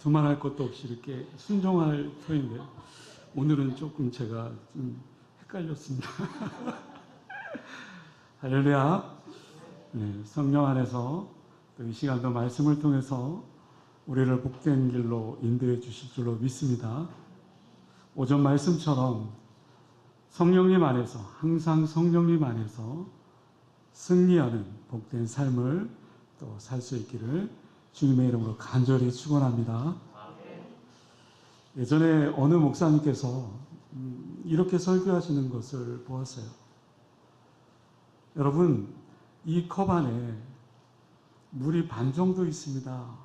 두말할 것도 없이 이렇게 순종할 터인데 오늘은 조금 제가 좀 헷갈렸습니다. 할렐루야. 네, 성령 안에서 또 이 시간도 말씀을 통해서 우리를 복된 길로 인도해 주실 줄로 믿습니다. 오전 말씀처럼 성령님 안에서 항상 성령님 안에서 승리하는 복된 삶을 또 살 수 있기를 주님의 이름으로 간절히 축원합니다. 예전에 어느 목사님께서 이렇게 설교하시는 것을 보았어요. 여러분, 이 컵 안에 물이 반 정도 있습니다.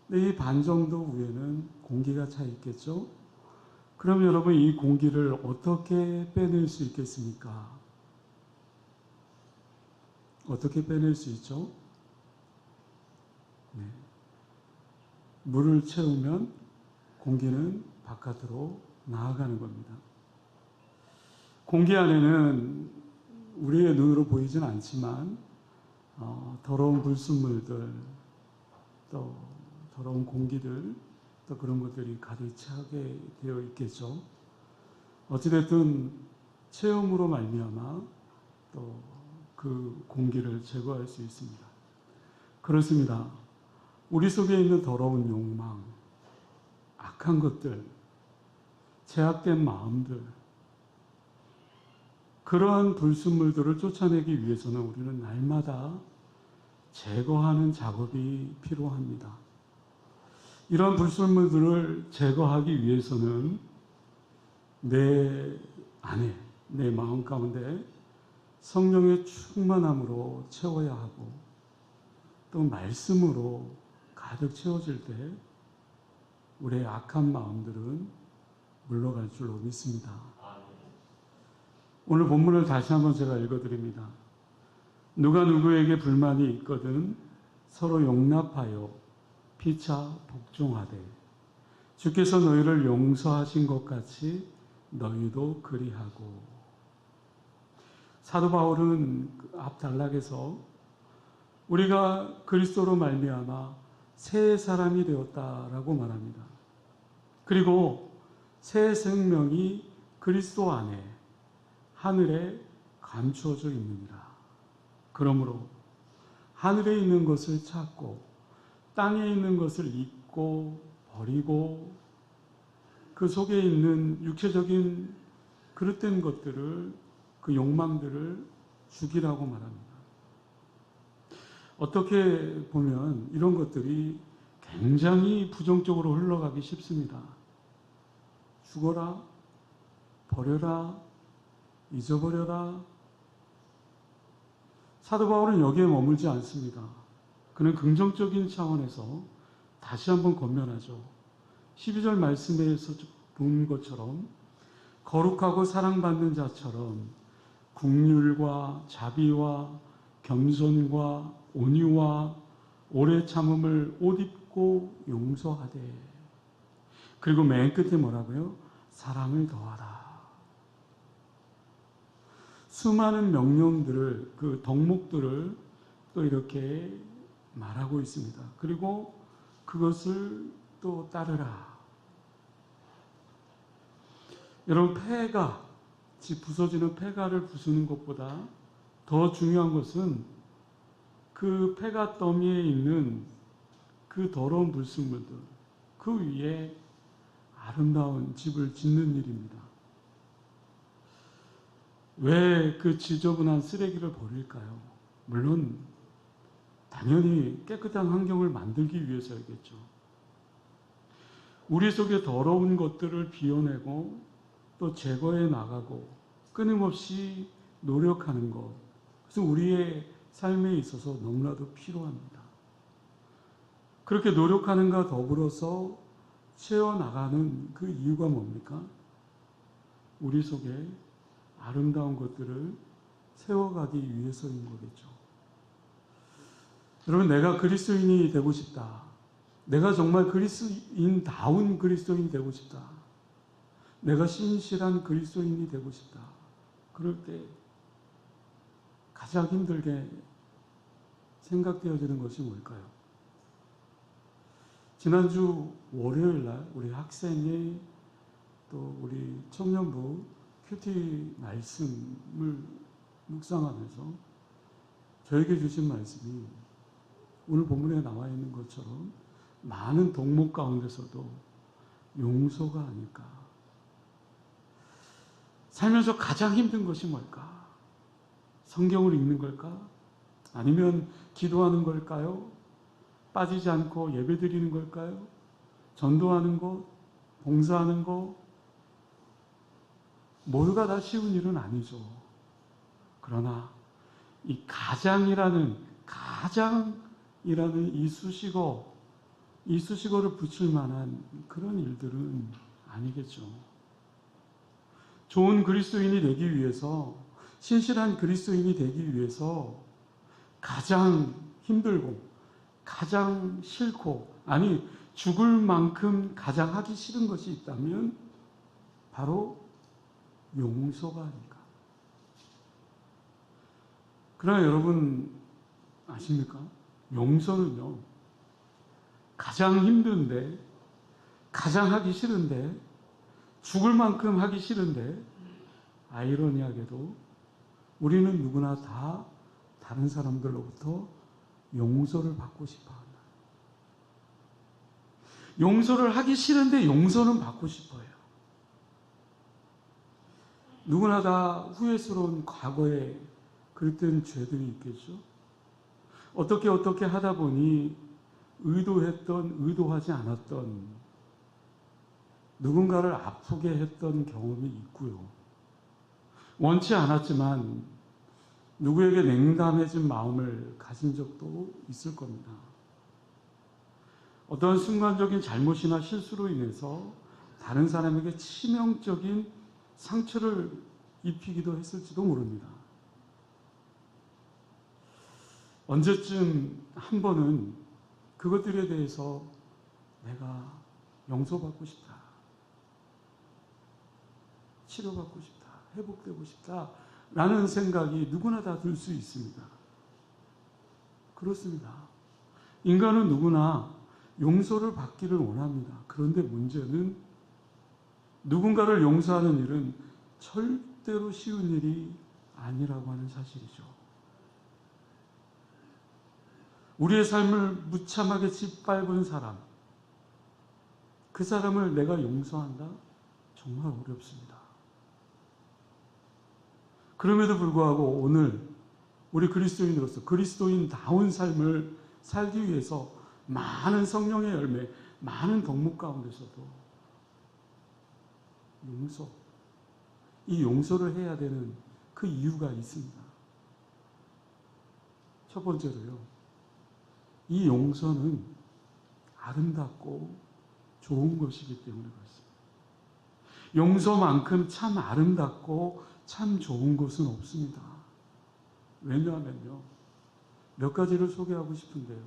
근데 이 반 정도 위에는 공기가 차 있겠죠? 그럼 여러분, 이 공기를 어떻게 빼낼 수 있겠습니까? 어떻게 빼낼 수 있죠? 네. 물을 채우면 공기는 바깥으로 나아가는 겁니다. 공기 안에는 우리의 눈으로 보이진 않지만 더러운 불순물들, 또 더러운 공기들, 또 그런 것들이 가득 차게 되어 있겠죠. 어찌됐든 체험으로 말미암아 또 그 공기를 제거할 수 있습니다. 그렇습니다. 우리 속에 있는 더러운 욕망, 악한 것들, 제약된 마음들, 그러한 불순물들을 쫓아내기 위해서는 우리는 날마다 제거하는 작업이 필요합니다. 이런 불순물들을 제거하기 위해서는 내 안에, 내 마음 가운데 성령의 충만함으로 채워야 하고 또 말씀으로 가득 채워질 때 우리의 악한 마음들은 물러갈 줄로 믿습니다. 오늘 본문을 다시 한번 제가 읽어드립니다. 누가 누구에게 불만이 있거든 서로 용납하여 피차 복종하되 주께서 너희를 용서하신 것 같이 너희도 그리하고. 사도 바울은 앞 단락에서 우리가 그리스도로 말미암아 새 사람이 되었다라고 말합니다. 그리고 새 생명이 그리스도 안에 하늘에 감추어져 있느니라. 그러므로 하늘에 있는 것을 찾고 땅에 있는 것을 잊고 버리고 그 속에 있는 육체적인 그릇된 것들을, 그 욕망들을 죽이라고 말합니다. 어떻게 보면 이런 것들이 굉장히 부정적으로 흘러가기 쉽습니다. 죽어라, 버려라, 잊어버려라. 사도 바울은 여기에 머물지 않습니다. 그는 긍정적인 차원에서 다시 한번 권면하죠. 12절 말씀에서 본 것처럼 거룩하고 사랑받는 자처럼 긍휼과 자비와 겸손과 온유와 오래 참음을 옷 입고 용서하되. 그리고 맨 끝에 뭐라고요? 사랑을 더하라. 수많은 명령들을, 그 덕목들을 또 이렇게 말하고 있습니다. 그리고 그것을 또 따르라. 여러분, 폐가, 부서지는 폐가를 부수는 것보다 더 중요한 것은 그 폐가 더미에 있는 그 더러운 불순물들, 그 위에 아름다운 집을 짓는 일입니다. 왜 그 지저분한 쓰레기를 버릴까요? 물론 당연히 깨끗한 환경을 만들기 위해서이겠죠. 우리 속에 더러운 것들을 비워내고 또 제거해 나가고 끊임없이 노력하는 것, 그것은 우리의 삶에 있어서 너무나도 필요합니다. 그렇게 노력하는가 더불어서 채워나가는 그 이유가 뭡니까? 우리 속에 아름다운 것들을 세워가기 위해서인 거겠죠. 여러분, 내가 그리스도인이 되고 싶다. 내가 정말 그리스도인다운 그리스도인이 되고 싶다. 내가 신실한 그리스도인이 되고 싶다. 그럴 때 가장 힘들게 생각되어지는 것이 뭘까요? 지난주 월요일 날 우리 학생이 또 우리 청년부 큐티 말씀을 묵상하면서 저에게 주신 말씀이 오늘 본문에 나와 있는 것처럼 많은 동목 가운데서도 용서가 아닐까. 살면서 가장 힘든 것이 뭘까? 성경을 읽는 걸까? 아니면 기도하는 걸까요? 빠지지 않고 예배드리는 걸까요? 전도하는 것, 봉사하는 것, 모두가 다 쉬운 일은 아니죠. 그러나 이 가장이라는 이 수식어를 붙일 만한 그런 일들은 아니겠죠. 좋은 그리스도인이 되기 위해서, 신실한 그리스도인이 되기 위해서 가장 힘들고 가장 싫고, 아니 죽을 만큼 가장 하기 싫은 것이 있다면 바로 용서가 아닐까. 그러나 여러분 아십니까? 용서는요, 가장 힘든데, 가장 하기 싫은데, 죽을 만큼 하기 싫은데, 아이러니하게도 우리는 누구나 다 다른 사람들로부터 용서를 받고 싶어 합니다. 용서를 하기 싫은데 용서는 받고 싶어요. 누구나 다 후회스러운 과거에 그랬던 죄들이 있겠죠. 어떻게 하다 보니 의도했던, 의도하지 않았던, 누군가를 아프게 했던 경험이 있고요. 원치 않았지만 누구에게 냉담해진 마음을 가진 적도 있을 겁니다. 어떤 순간적인 잘못이나 실수로 인해서 다른 사람에게 치명적인 상처를 입히기도 했을지도 모릅니다. 언제쯤 한 번은 그것들에 대해서 내가 용서받고 싶다, 치료받고 싶다, 회복되고 싶다 라는 생각이 누구나 다 들 수 있습니다. 그렇습니다. 인간은 누구나 용서를 받기를 원합니다. 그런데 문제는 누군가를 용서하는 일은 절대로 쉬운 일이 아니라고 하는 사실이죠. 우리의 삶을 무참하게 짓밟은 사람, 그 사람을 내가 용서한다? 정말 어렵습니다. 그럼에도 불구하고 오늘 우리 그리스도인으로서 그리스도인다운 삶을 살기 위해서 많은 성령의 열매, 많은 덕목 가운데서도 이 용서를 해야 되는 그 이유가 있습니다. 첫 번째로요, 이 용서는 아름답고 좋은 것이기 때문에 그렇습니다. 용서만큼 참 아름답고 참 좋은 것은 없습니다. 왜냐하면요, 몇 가지를 소개하고 싶은데요.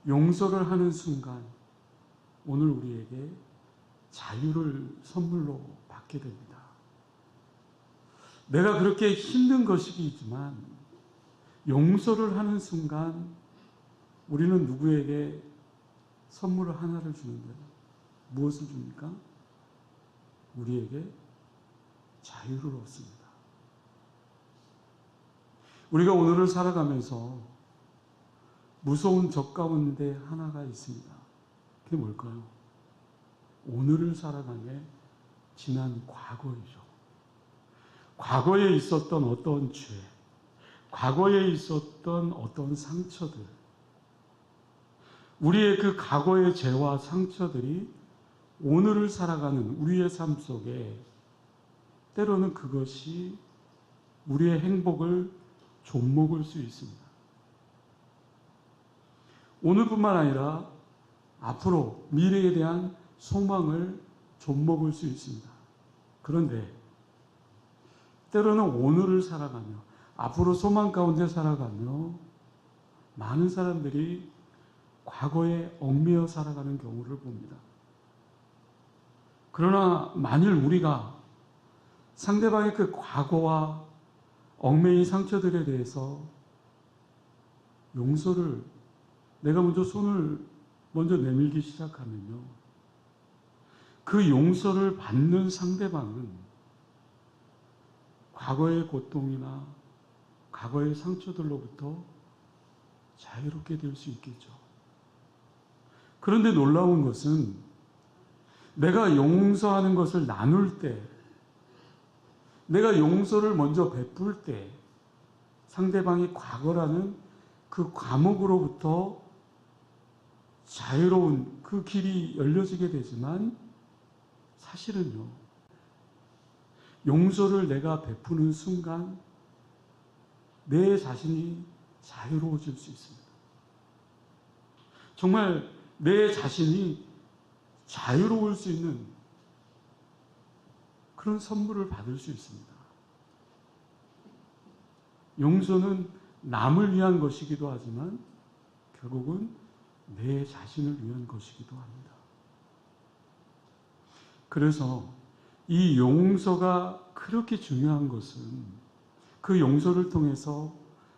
용서를 하는 순간 오늘 우리에게 자유를 선물로 받게 됩니다. 내가 그렇게 힘든 것이지만 용서를 하는 순간 우리는 누구에게 선물을 하나를 주는데요. 무엇을 줍니까? 우리에게 자유를 얻습니다. 우리가 오늘을 살아가면서 무서운 적 가운데 하나가 있습니다. 그게 뭘까요? 오늘을 살아가며 지난 과거이죠. 과거에 있었던 어떤 죄, 과거에 있었던 어떤 상처들, 우리의 그 과거의 죄와 상처들이 오늘을 살아가는 우리의 삶 속에 때로는 그것이 우리의 행복을 좀먹을 수 있습니다. 오늘뿐만 아니라 앞으로 미래에 대한 소망을 좀먹을 수 있습니다. 그런데 때로는 오늘을 살아가며 앞으로 소망 가운데 살아가며 많은 사람들이 과거에 얽매여 살아가는 경우를 봅니다. 그러나 만일 우리가 상대방의 그 과거와 얽매인 상처들에 대해서 용서를, 내가 먼저 손을 먼저 내밀기 시작하면요, 그 용서를 받는 상대방은 과거의 고통이나 과거의 상처들로부터 자유롭게 될 수 있겠죠. 그런데 놀라운 것은 내가 용서하는 것을 나눌 때, 내가 용서를 먼저 베풀 때 상대방이 과거라는 그 감옥으로부터 자유로운 그 길이 열려지게 되지만, 사실은요, 용서를 내가 베푸는 순간 내 자신이 자유로워질 수 있습니다. 정말 내 자신이 자유로울 수 있는 그런 선물을 받을 수 있습니다. 용서는 남을 위한 것이기도 하지만 결국은 내 자신을 위한 것이기도 합니다. 그래서 이 용서가 그렇게 중요한 것은 그 용서를 통해서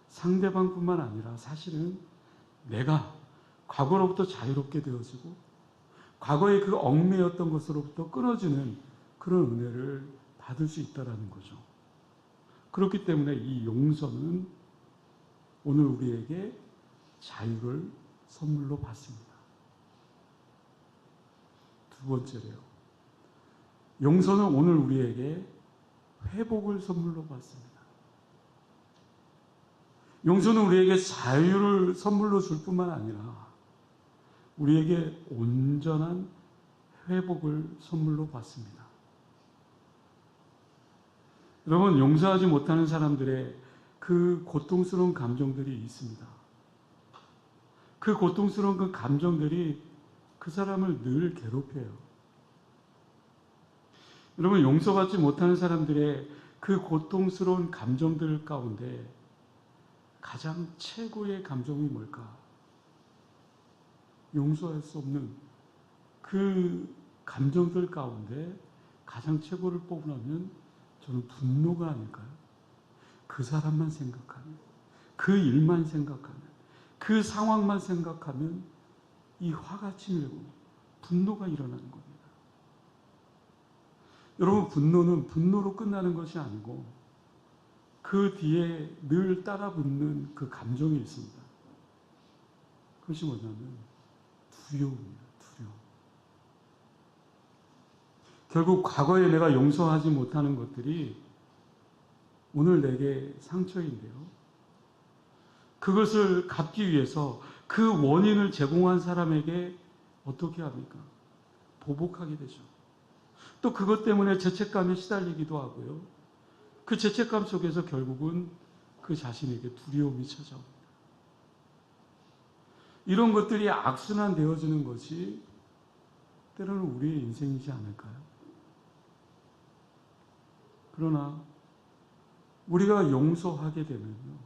상대방뿐만 아니라 사실은 내가 과거로부터 자유롭게 되어지고 과거의 그 얽매였던 것으로부터 끊어지는 그런 은혜를 받을 수 있다는 거죠. 그렇기 때문에 이 용서는 오늘 우리에게 자유를 선물로 받습니다. 두 번째로요, 용서는 오늘 우리에게 회복을 선물로 받습니다. 용서는 우리에게 자유를 선물로 줄 뿐만 아니라 우리에게 온전한 회복을 선물로 받습니다. 여러분, 용서하지 못하는 사람들의 그 고통스러운 감정들이 있습니다. 그 고통스러운 그 감정들이 그 사람을 늘 괴롭혀요. 여러분, 용서받지 못하는 사람들의 그 고통스러운 감정들 가운데 가장 최고의 감정이 뭘까? 용서할 수 없는 그 감정들 가운데 가장 최고를 뽑으라면 저는 분노가 아닐까요? 그 사람만 생각하면, 그 일만 생각하면, 그 상황만 생각하면 이 화가 치밀고 분노가 일어나는 겁니다. 여러분, 분노는 분노로 끝나는 것이 아니고 그 뒤에 늘 따라붙는 그 감정이 있습니다. 그것이 뭐냐면 두려움입니다. 두려움. 결국 과거에 내가 용서하지 못하는 것들이 오늘 내게 상처인데요, 그것을 갚기 위해서 그 원인을 제공한 사람에게 어떻게 합니까? 보복하게 되죠. 또 그것 때문에 죄책감에 시달리기도 하고요, 그 죄책감 속에서 결국은 그 자신에게 두려움이 찾아옵니다. 이런 것들이 악순환되어지는 것이 때로는 우리의 인생이지 않을까요? 그러나 우리가 용서하게 되면요,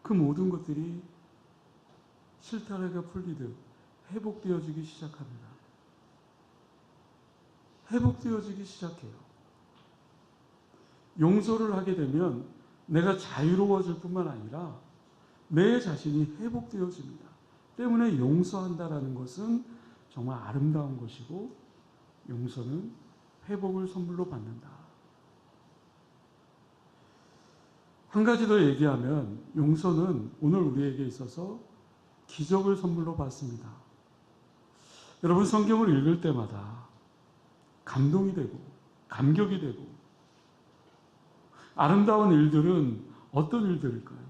그 모든 것들이 실타래가 풀리듯 회복되어지기 시작합니다. 회복되어지기 시작해요. 용서를 하게 되면 내가 자유로워질 뿐만 아니라 내 자신이 회복되어집니다. 때문에 용서한다라는 것은 정말 아름다운 것이고, 용서는 회복을 선물로 받는다. 한 가지 더 얘기하면 용서는 오늘 우리에게 있어서 기적을 선물로 받습니다. 여러분, 성경을 읽을 때마다 감동이 되고 감격이 되고 아름다운 일들은 어떤 일들일까요?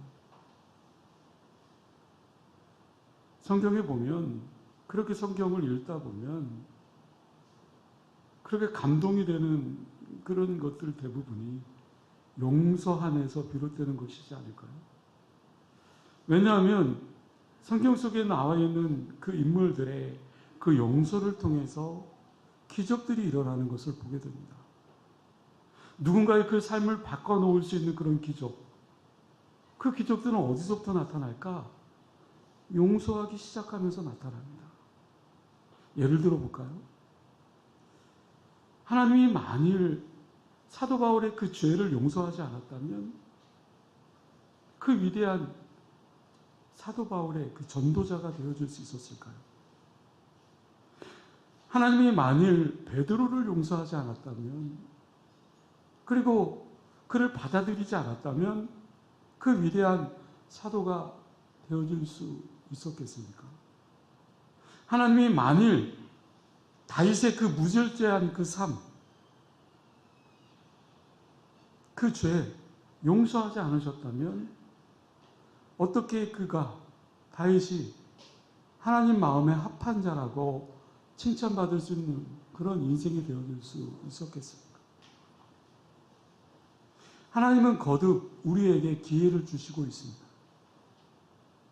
성경에 보면, 그렇게 성경을 읽다 보면 그렇게 감동이 되는 그런 것들 대부분이 용서함에서 비롯되는 것이지 않을까요? 왜냐하면 성경 속에 나와 있는 그 인물들의 그 용서를 통해서 기적들이 일어나는 것을 보게 됩니다. 누군가의 그 삶을 바꿔놓을 수 있는 그런 기적, 그 기적들은 어디서부터 나타날까? 용서하기 시작하면서 나타납니다. 예를 들어 볼까요? 하나님이 만일 사도 바울의 그 죄를 용서하지 않았다면 그 위대한 사도 바울의 그 전도자가 되어줄 수 있었을까요? 하나님이 만일 베드로를 용서하지 않았다면, 그리고 그를 받아들이지 않았다면 그 위대한 사도가 되어줄 수 있었겠습니까? 하나님이 만일 다윗의 그 무절제한 그 삶, 그 죄 용서하지 않으셨다면 어떻게 다윗이 하나님 마음에 합한 자라고 칭찬받을 수 있는 그런 인생이 되어줄 수 있었겠습니까? 하나님은 거듭 우리에게 기회를 주시고 있습니다.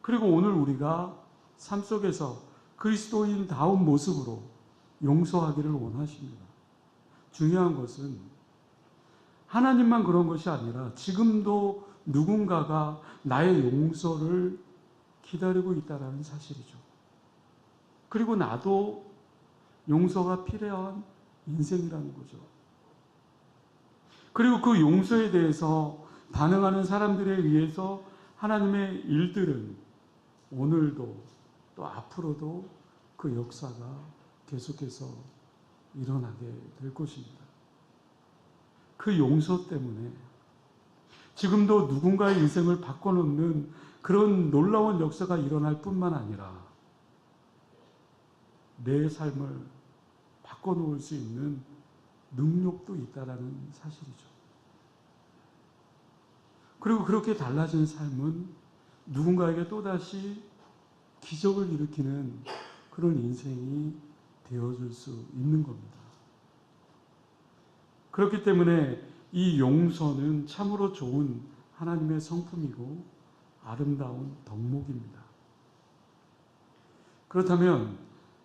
그리고 오늘 우리가 삶 속에서 그리스도인다운 모습으로 용서하기를 원하십니다. 중요한 것은 하나님만 그런 것이 아니라 지금도 누군가가 나의 용서를 기다리고 있다는 사실이죠. 그리고 나도 용서가 필요한 인생이라는 거죠. 그리고 그 용서에 대해서 반응하는 사람들에 의해서 하나님의 일들은 오늘도 또 앞으로도 그 역사가 계속해서 일어나게 될 것입니다. 그 용서 때문에 지금도 누군가의 인생을 바꿔놓는 그런 놀라운 역사가 일어날 뿐만 아니라 내 삶을 바꿔놓을 수 있는 능력도 있다는 사실이죠. 그리고 그렇게 달라진 삶은 누군가에게 또다시 기적을 일으키는 그런 인생이 되어줄 수 있는 겁니다. 그렇기 때문에 이 용서는 참으로 좋은 하나님의 성품이고 아름다운 덕목입니다. 그렇다면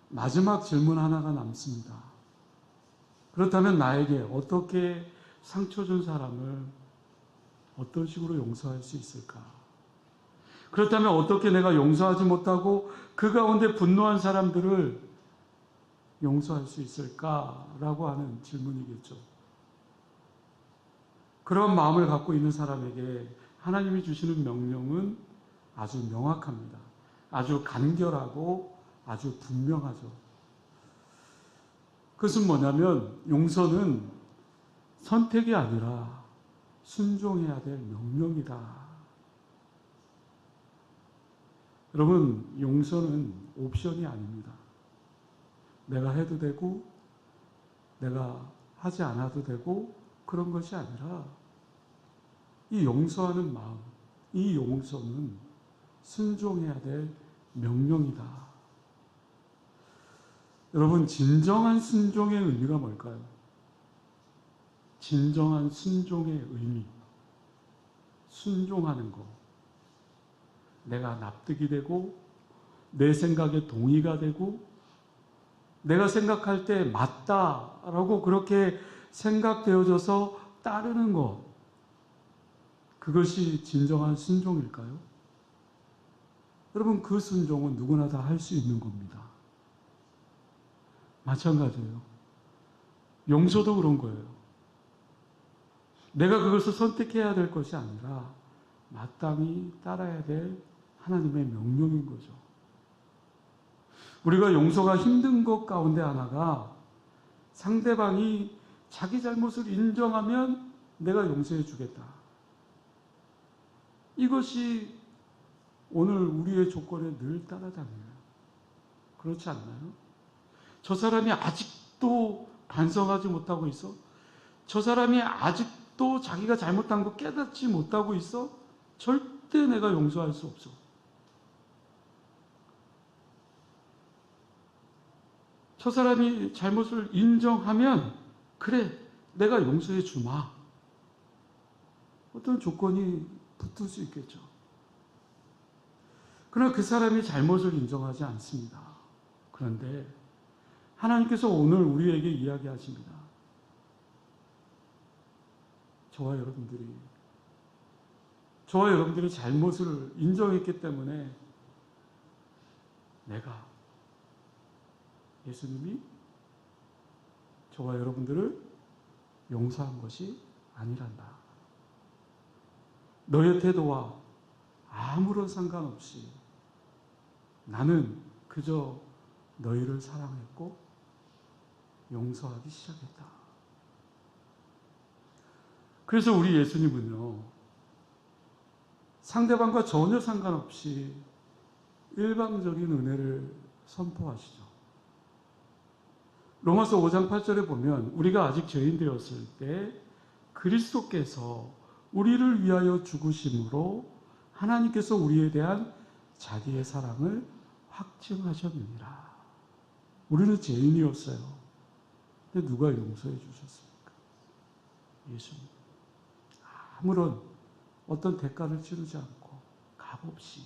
마지막 질문 하나가 남습니다. 그렇다면 나에게 어떻게 상처 준 사람을 어떤 식으로 용서할 수 있을까? 그렇다면 어떻게 내가 용서하지 못하고 그 가운데 분노한 사람들을 용서할 수 있을까라고 하는 질문이겠죠. 그런 마음을 갖고 있는 사람에게 하나님이 주시는 명령은 아주 명확합니다. 아주 간결하고 아주 분명하죠. 그것은 뭐냐면 용서는 선택이 아니라 순종해야 될 명령이다. 여러분, 용서는 옵션이 아닙니다. 내가 해도 되고 내가 하지 않아도 되고 그런 것이 아니라 이 용서하는 마음, 이 용서는 순종해야 될 명령이다. 여러분, 진정한 순종의 의미가 뭘까요? 진정한 순종의 의미, 순종하는 것, 내가 납득이 되고 내 생각에 동의가 되고 내가 생각할 때 맞다라고 그렇게 생각되어져서 따르는 것, 그것이 진정한 순종일까요? 여러분, 그 순종은 누구나 다 할 수 있는 겁니다. 마찬가지예요. 용서도 그런 거예요. 내가 그것을 선택해야 될 것이 아니라 마땅히 따라야 될 하나님의 명령인 거죠. 우리가 용서가 힘든 것 가운데 하나가 상대방이 자기 잘못을 인정하면 내가 용서해 주겠다. 이것이 오늘 우리의 조건에 늘 따라다녀요. 그렇지 않나요? 저 사람이 아직도 반성하지 못하고 있어? 저 사람이 아직도 자기가 잘못한 거 깨닫지 못하고 있어? 절대 내가 용서할 수 없어. 저 사람이 잘못을 인정하면 그래, 내가 용서해 주마. 어떤 조건이 붙을 수 있겠죠. 그러나 그 사람이 잘못을 인정하지 않습니다. 그런데 하나님께서 오늘 우리에게 이야기하십니다. 저와 여러분들이 잘못을 인정했기 때문에 예수님이 저와 여러분들을 용서한 것이 아니란다. 너의 태도와 아무런 상관없이 나는 그저 너희를 사랑했고 용서하기 시작했다. 그래서 우리 예수님은요, 상대방과 전혀 상관없이 일방적인 은혜를 선포하시죠. 로마서 5장 8절에 보면 우리가 아직 죄인 되었을 때 그리스도께서 우리를 위하여 죽으심으로 하나님께서 우리에 대한 자기의 사랑을 확증하셨느니라. 우리는 죄인이었어요. 근데 누가 용서해 주셨습니까? 예수님. 아무런 어떤 대가를 치르지 않고 값없이.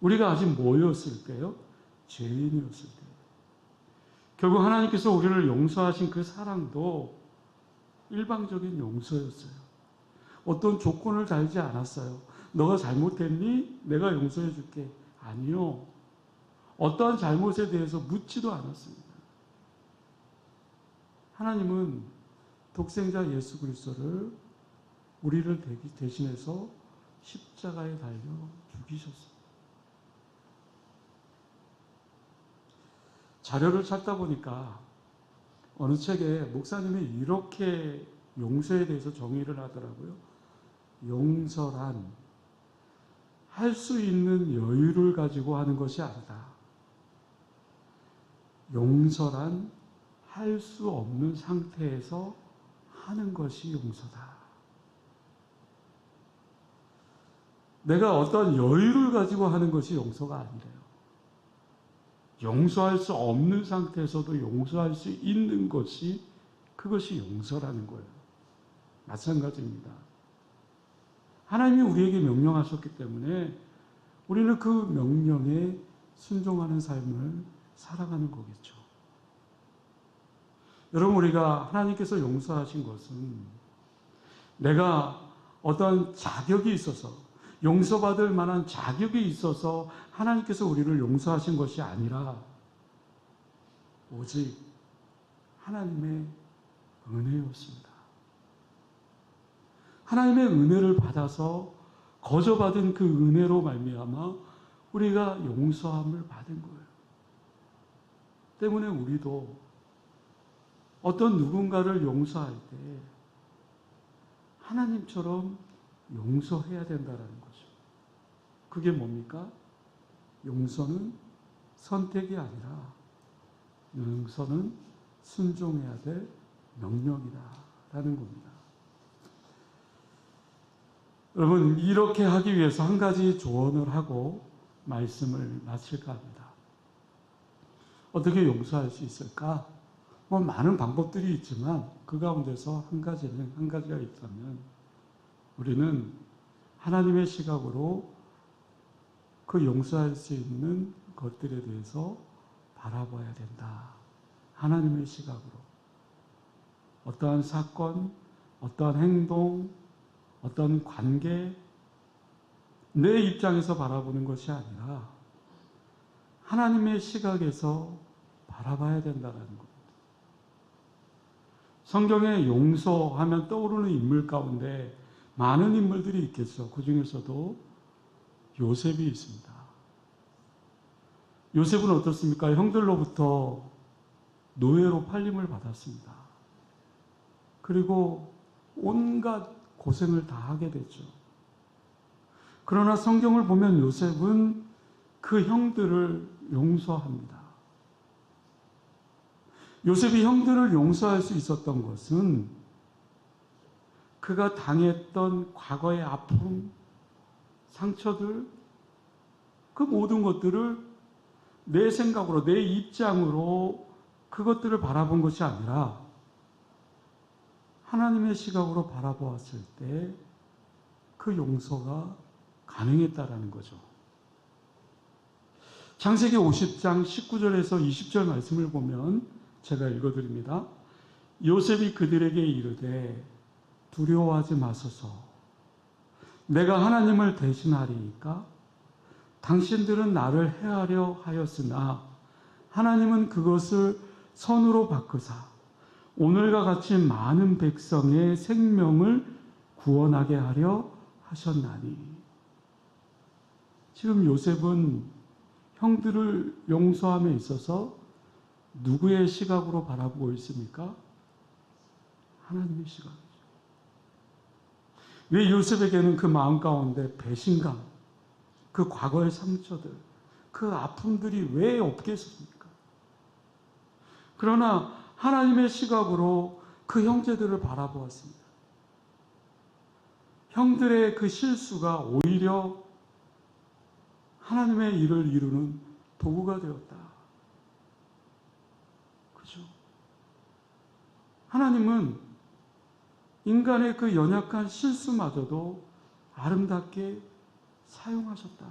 우리가 아직 뭐였을 때요? 죄인이었을 때. 결국 하나님께서 우리를 용서하신 그 사랑도 일방적인 용서였어요. 어떤 조건을 달지 않았어요. 너가 잘못했니? 내가 용서해 줄게. 아니요. 어떠한 잘못에 대해서 묻지도 않았습니다. 하나님은 독생자 예수 그리스도를 우리를 대신해서 십자가에 달려 죽이셨습니다. 자료를 찾다 보니까 어느 책에 목사님이 이렇게 용서에 대해서 정의를 하더라고요. 용서란 할 수 있는 여유를 가지고 하는 것이 아니다. 용서란 할 수 없는 상태에서 하는 것이 용서다. 내가 어떤 여유를 가지고 하는 것이 용서가 아니래요. 용서할 수 없는 상태에서도 용서할 수 있는 것이 그것이 용서라는 거예요. 마찬가지입니다. 하나님이 우리에게 명령하셨기 때문에 우리는 그 명령에 순종하는 삶을 살아가는 거겠죠. 여러분, 우리가 하나님께서 용서하신 것은 내가 어떤 자격이 있어서 용서받을 만한 자격이 있어서 하나님께서 우리를 용서하신 것이 아니라 오직 하나님의 은혜였습니다. 하나님의 은혜를 받아서 거저받은 그 은혜로 말미암아 우리가 용서함을 받은 거예요. 때문에 우리도 어떤 누군가를 용서할 때 하나님처럼 용서해야 된다는 거죠. 그게 뭡니까? 용서는 선택이 아니라 용서는 순종해야 될 명령이다라는 겁니다. 여러분, 이렇게 하기 위해서 한 가지 조언을 하고 말씀을 마칠까 합니다. 어떻게 용서할 수 있을까? 많은 방법들이 있지만 그 가운데서 한 가지가 있다면 우리는 하나님의 시각으로 그 용서할 수 있는 것들에 대해서 바라봐야 된다. 하나님의 시각으로. 어떠한 사건, 어떠한 행동, 어떤 관계, 내 입장에서 바라보는 것이 아니라 하나님의 시각에서 바라봐야 된다는 겁니다. 성경에 용서하면 떠오르는 인물 가운데 많은 인물들이 있겠죠. 그 중에서도 요셉이 있습니다. 요셉은 어떻습니까? 형들로부터 노예로 팔림을 받았습니다. 그리고 온갖 고생을 다 하게 됐죠. 그러나 성경을 보면 요셉은 그 형들을 용서합니다. 요셉이 형들을 용서할 수 있었던 것은 그가 당했던 과거의 아픔, 상처들, 그 모든 것들을 내 생각으로, 내 입장으로 그것들을 바라본 것이 아니라 하나님의 시각으로 바라보았을 때 그 용서가 가능했다라는 거죠. 창세기 50장 19절에서 20절 말씀을 보면 제가 읽어드립니다. 요셉이 그들에게 이르되 두려워하지 마소서. 내가 하나님을 대신하리이까? 당신들은 나를 해하려 하였으나 하나님은 그것을 선으로 바꾸사 오늘과 같이 많은 백성의 생명을 구원하게 하려 하셨나니. 지금 요셉은 형들을 용서함에 있어서 누구의 시각으로 바라보고 있습니까? 하나님의 시각이죠. 왜 요셉에게는 그 마음 가운데 배신감, 그 과거의 상처들, 그 아픔들이 왜 없겠습니까? 그러나 하나님의 시각으로 그 형제들을 바라보았습니다. 형들의 그 실수가 오히려 하나님의 일을 이루는 도구가 되었다. 그죠? 하나님은 인간의 그 연약한 실수마저도 아름답게 사용하셨다.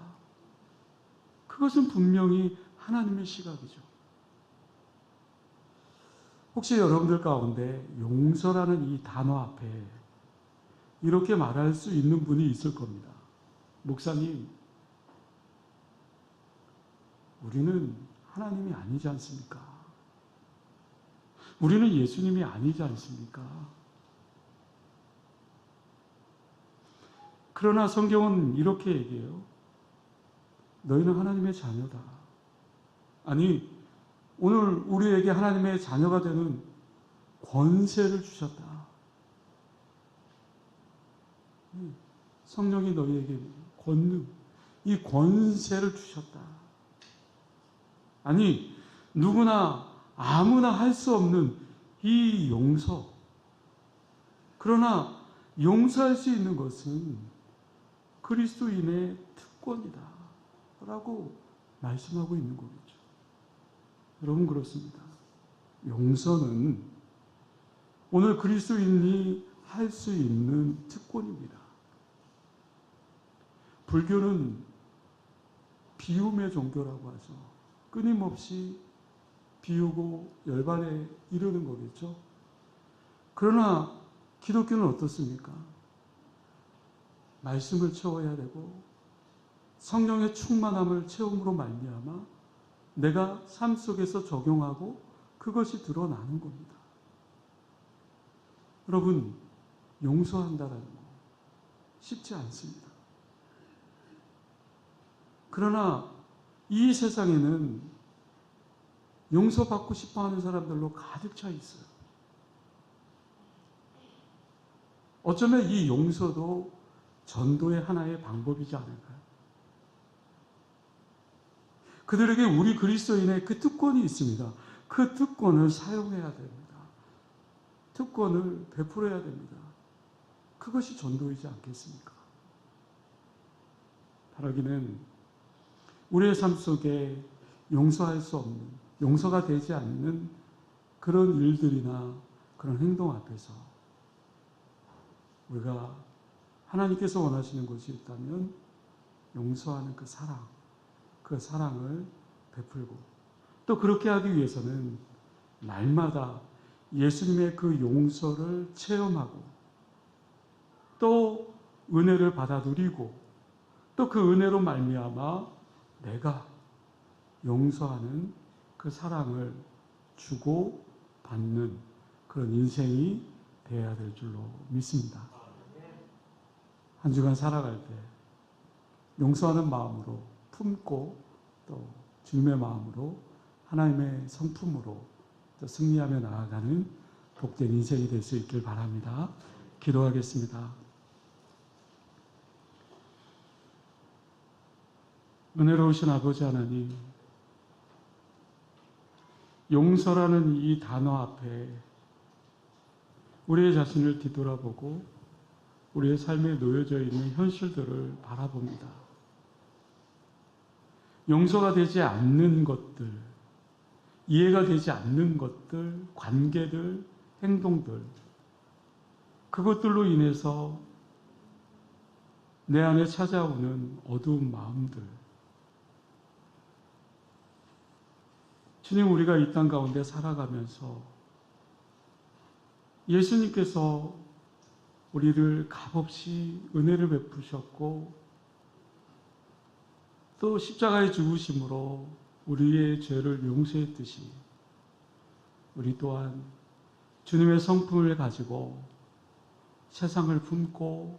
그것은 분명히 하나님의 시각이죠. 혹시 여러분들 가운데 용서라는 이 단어 앞에 이렇게 말할 수 있는 분이 있을 겁니다. 목사님, 우리는 하나님이 아니지 않습니까? 우리는 예수님이 아니지 않습니까? 그러나 성경은 이렇게 얘기해요. 너희는 하나님의 자녀다. 아니, 오늘 우리에게 하나님의 자녀가 되는 권세를 주셨다. 성령이 너희에게 권능, 이 권세를 주셨다. 아니, 누구나 아무나 할 수 없는 이 용서. 그러나 용서할 수 있는 것은 그리스도인의 특권이다. 라고 말씀하고 있는 거겠죠. 여러분, 그렇습니다. 용서는 오늘 그리스도인이 할 수 있는 특권입니다. 불교는 비움의 종교라고 하죠. 끊임없이 비우고 열반에 이르는 거겠죠. 그러나 기독교는 어떻습니까? 말씀을 채워야 되고 성령의 충만함을 채움으로 말미암아 내가 삶 속에서 적용하고 그것이 드러나는 겁니다. 여러분, 용서한다라는 거 쉽지 않습니다. 그러나 이 세상에는 용서받고 싶어하는 사람들로 가득 차 있어요. 어쩌면 이 용서도 전도의 하나의 방법이지 않을까요? 그들에게 우리 그리스도인의 그 특권이 있습니다. 그 특권을 사용해야 됩니다. 특권을 베풀어야 됩니다. 그것이 전도이지 않겠습니까? 바라기는 우리의 삶 속에 용서할 수 없는, 용서가 되지 않는 그런 일들이나 그런 행동 앞에서 우리가 하나님께서 원하시는 것이 있다면 용서하는 그 사랑, 그 사랑을 베풀고 또 그렇게 하기 위해서는 날마다 예수님의 그 용서를 체험하고 또 은혜를 받아 누리고 또 그 은혜로 말미암아 내가 용서하는 그 사랑을 주고 받는 그런 인생이 되어야 될 줄로 믿습니다. 한 주간 살아갈 때 용서하는 마음으로 품고 또 주님의 마음으로 하나님의 성품으로 또 승리하며 나아가는 복된 인생이 될 수 있길 바랍니다. 기도하겠습니다. 은혜로우신 아버지 하나님, 용서라는 이 단어 앞에 우리의 자신을 뒤돌아보고 우리의 삶에 놓여져 있는 현실들을 바라봅니다. 용서가 되지 않는 것들, 이해가 되지 않는 것들, 관계들, 행동들, 그것들로 인해서 내 안에 찾아오는 어두운 마음들, 주님, 우리가 이 땅 가운데 살아가면서 예수님께서 우리를 값없이 은혜를 베푸셨고 또 십자가의 죽으심으로 우리의 죄를 용서했듯이 우리 또한 주님의 성품을 가지고 세상을 품고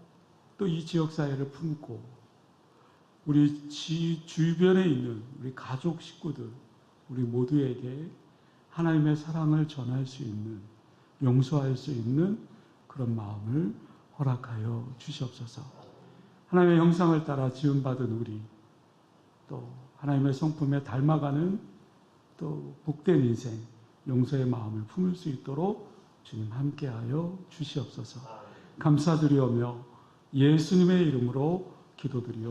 또 이 지역사회를 품고 우리 주변에 있는 우리 가족 식구들, 우리 모두에게 하나님의 사랑을 전할 수 있는, 용서할 수 있는 그런 마음을 허락하여 주시옵소서. 하나님의 형상을 따라 지음받은 우리, 또 하나님의 성품에 닮아가는 또 복된 인생, 용서의 마음을 품을 수 있도록 주님 함께하여 주시옵소서. 감사드리오며 예수님의 이름으로 기도드리옵소서.